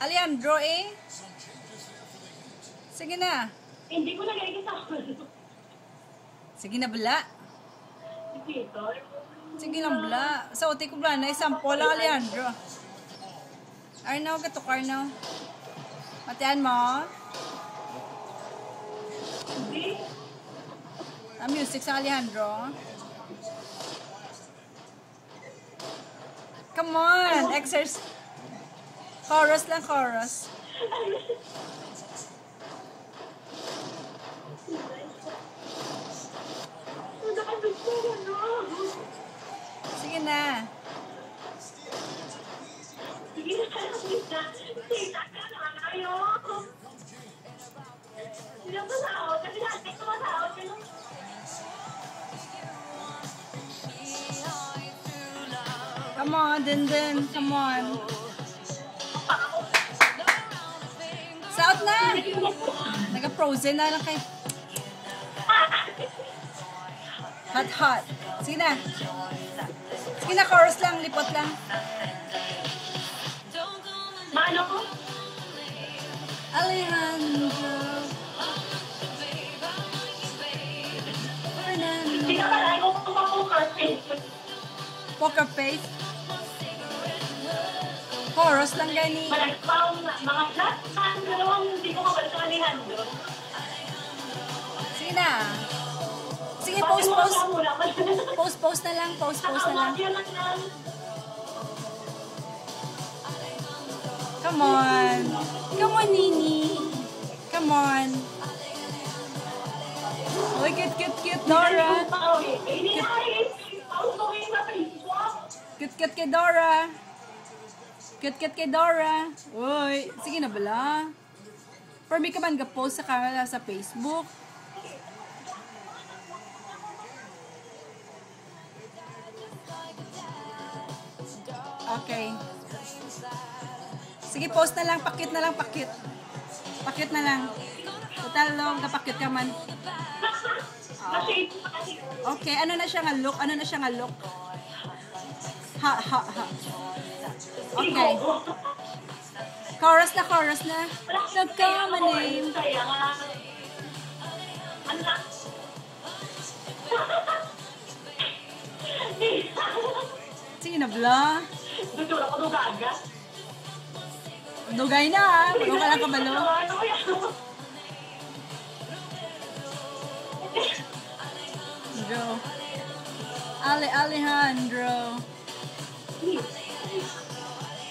Alejandro eh. Sige na. Hindi ko na ganyan sa Sige na bala. Sige lang bala. Sa uti ko bala na isampo lang Alejandro. Arnaw katukar na. Matian mo. Ang music sa Alejandro. Come on, exercise. Chorus lang, chorus. Sige na. Come on, din. Come on. South na! Naka-frozen na lang kayo. Hot. Sige na. Sige na, chorus lang. Lipot lang. Maano ko? Alejandro. Hindi ka pala. Ikaw ko poker face. Poker face. Chorus lang gani. Malagpang mga flat. Dalawang hindi ko mabalik sa Alejandro. Sige na. Sige, post na lang. Post na lang. Come on. Come on, Nini. Come on. Uy, cute, Dora. Cute kay Dora. Cute kay Dora. Uy, sige na bala. Pero may ka man ga-post sa kanila sa Facebook. Okay. Sige, post na lang. Pakit na lang. Pakit na lang. Total long, kapakit ka man. Oh. Okay, ano na siya nga look? Ha. Okay. Chorus na. Nagkama name. Sige na, bla. Dudura ko dugaga. Dugay na ha. Huwag ka lang kabalo. Alejandro.